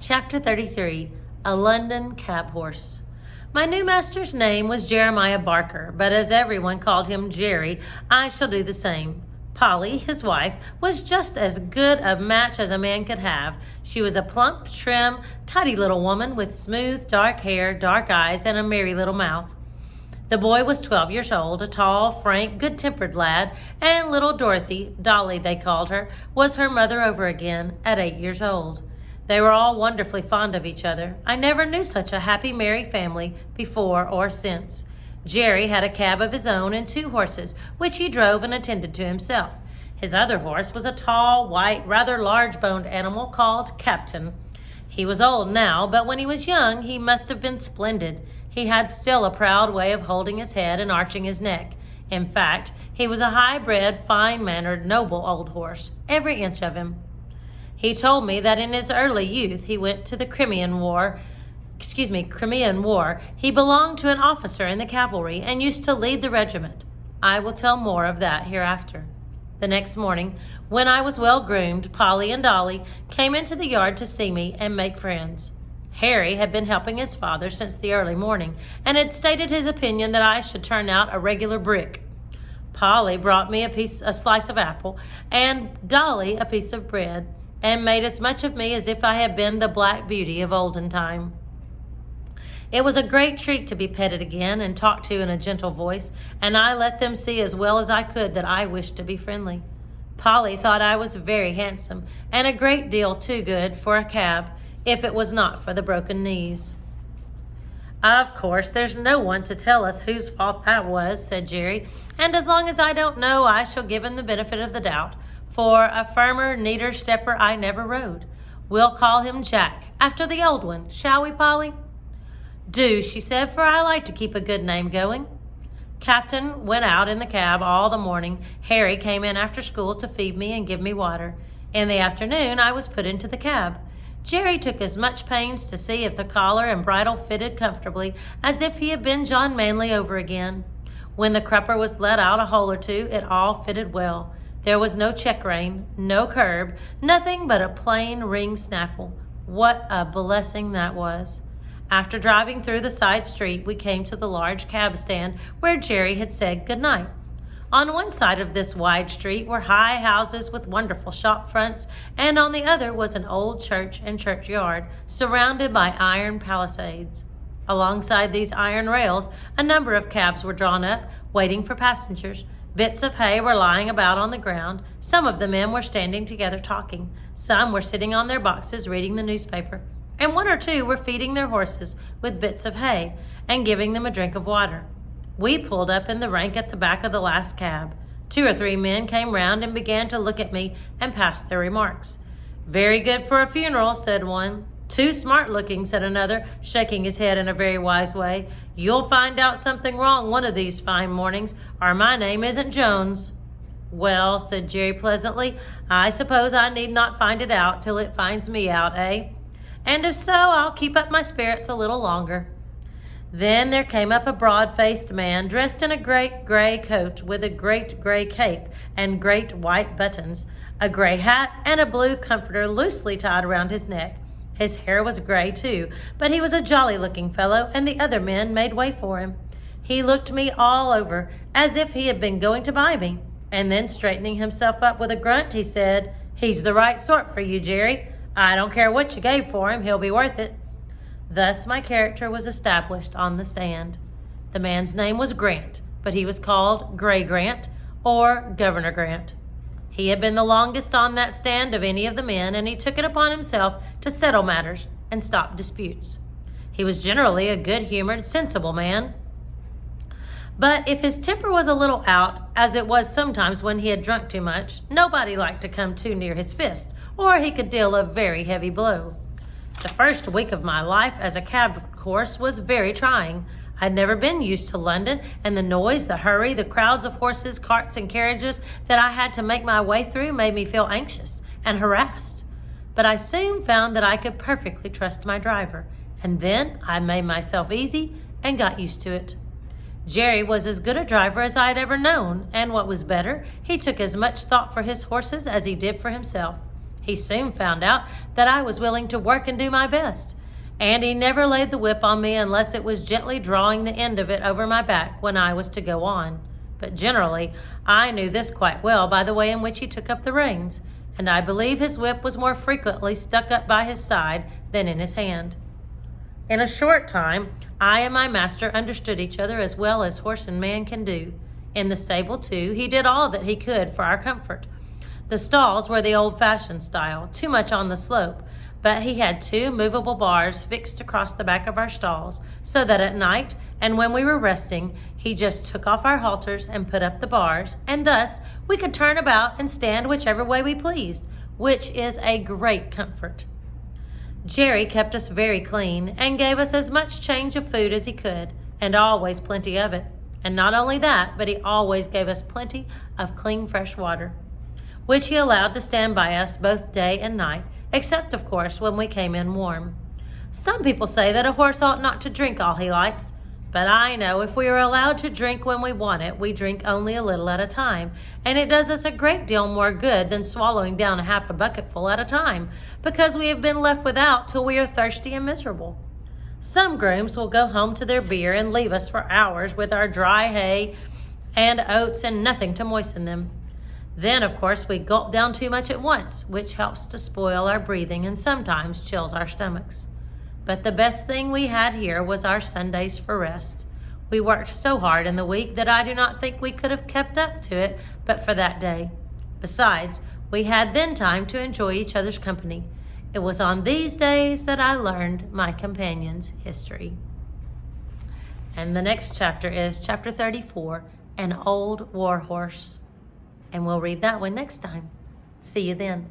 Chapter 33, A London Cab Horse. My new master's name was Jeremiah Barker, but as everyone called him Jerry, I shall do the same. Polly, his wife, was just as good a match as a man could have. She was a plump, trim, tidy little woman with smooth, dark hair, dark eyes, and a merry little mouth. The boy was 12 years old, a tall, frank, good-tempered lad, and little Dorothy, Dolly they called her, was her mother over again at 8 years old. They were all wonderfully fond of each other. I never knew such a happy, merry family before or since. Jerry had a cab of his own and 2 horses, which he drove and attended to himself. His other horse was a tall, white, rather large-boned animal called Captain. He was old now, but when he was young, he must have been splendid. He had still a proud way of holding his head and arching his neck. In fact, he was a high-bred, fine-mannered, noble old horse, every inch of him. He told me that in his early youth he went to the Crimean War. He belonged to an officer in the cavalry and used to lead the regiment. I will tell more of that hereafter. The next morning, when I was well groomed, Polly and Dolly came into the yard to see me and make friends. Harry had been helping his father since the early morning and had stated his opinion that I should turn out a regular brick. Polly brought me a slice of apple and Dolly a piece of bread, and made as much of me as if I had been the Black Beuty of olden time. It was a great treat to be petted again and talked to in a gentle voice, and I let them see as well as I could that I wished to be friendly. Polly thought I was very handsome, and a great deal too good for a cab, if it was not for the broken knees. Of course, there's no one to tell us whose fault that was, said Jerry, and as long as I don't know, I shall give him the benefit of the doubt. For a firmer, neater stepper I never rode. We'll call him Jack, after the old one, shall we, Polly? Do, she said, for I like to keep a good name going. Captain went out in the cab all the morning. Harry came in after school to feed me and give me water. In the afternoon, I was put into the cab. Jerry took as much pains to see if the collar and bridle fitted comfortably as if he had been John Manley over again. When the crupper was let out a hole or two, it all fitted well. There was no check rein, no curb, nothing but a plain ring snaffle. What a blessing that was. After driving through the side street, we came to the large cab stand where Jerry had said good night. On one side of this wide street were high houses with wonderful shop fronts, and on the other was an old church and churchyard surrounded by iron palisades. Alongside these iron rails, a number of cabs were drawn up, waiting for passengers. Bits of hay were lying about on the ground. Some of the men were standing together talking. Some were sitting on their boxes reading the newspaper. And 1 or 2 were feeding their horses with bits of hay and giving them a drink of water. We pulled up in the rank at the back of the last cab. 2 or 3 men came round and began to look at me and passed their remarks. Very good for a funeral, said one. Too smart-looking, said another, shaking his head in a very wise way. You'll find out something wrong one of these fine mornings, or my name isn't Jones. Well, said Jerry pleasantly, I suppose I need not find it out till it finds me out, eh? And if so, I'll keep up my spirits a little longer. Then there came up a broad-faced man dressed in a great gray coat with a great gray cape and great white buttons, a gray hat, and a blue comforter loosely tied around his neck. His hair was gray, too, but he was a jolly-looking fellow, and the other men made way for him. He looked me all over, as if he had been going to buy me, and then straightening himself up with a grunt, he said, He's the right sort for you, Jerry. I don't care what you gave for him, he'll be worth it. Thus my character was established on the stand. The man's name was Grant, but he was called Gray Grant, or Governor Grant. He had been the longest on that stand of any of the men, and he took it upon himself to settle matters and stop disputes. He was generally a good-humored, sensible man. But if his temper was a little out, as it was sometimes when he had drunk too much, nobody liked to come too near his fist, or he could deal a very heavy blow. The first week of my life as a cab horse was very trying. I'd never been used to London, and the noise, the hurry, the crowds of horses, carts, and carriages that I had to make my way through made me feel anxious and harassed. But I soon found that I could perfectly trust my driver, and then I made myself easy and got used to it. Jerry was as good a driver as I had ever known, and what was better, he took as much thought for his horses as he did for himself. He soon found out that I was willing to work and do my best, and he never laid the whip on me unless it was gently drawing the end of it over my back when I was to go on. But generally, I knew this quite well by the way in which he took up the reins, and I believe his whip was more frequently stuck up by his side than in his hand. In a short time, I and my master understood each other as well as horse and man can do. In the stable, too, he did all that he could for our comfort. The stalls were the old-fashioned style, too much on the slope, but he had 2 movable bars fixed across the back of our stalls, so that at night and when we were resting, he just took off our halters and put up the bars, and thus we could turn about and stand whichever way we pleased, which is a great comfort. Jerry kept us very clean and gave us as much change of food as he could, and always plenty of it. And not only that, but he always gave us plenty of clean, fresh water, which he allowed to stand by us both day and night, except, of course, when we came in warm. Some people say that a horse ought not to drink all he likes, but I know if we are allowed to drink when we want it, we drink only a little at a time, and it does us a great deal more good than swallowing down a half a bucketful at a time, because we have been left without till we are thirsty and miserable. Some grooms will go home to their beer and leave us for hours with our dry hay and oats and nothing to moisten them. Then, of course, we gulp down too much at once, which helps to spoil our breathing and sometimes chills our stomachs. But the best thing we had here was our Sundays for rest. We worked so hard in the week that I do not think we could have kept up to it but for that day. Besides, we had then time to enjoy each other's company. It was on these days that I learned my companion's history. And the next chapter is chapter 34, An Old War Horse. And we'll read that one next time. See you then.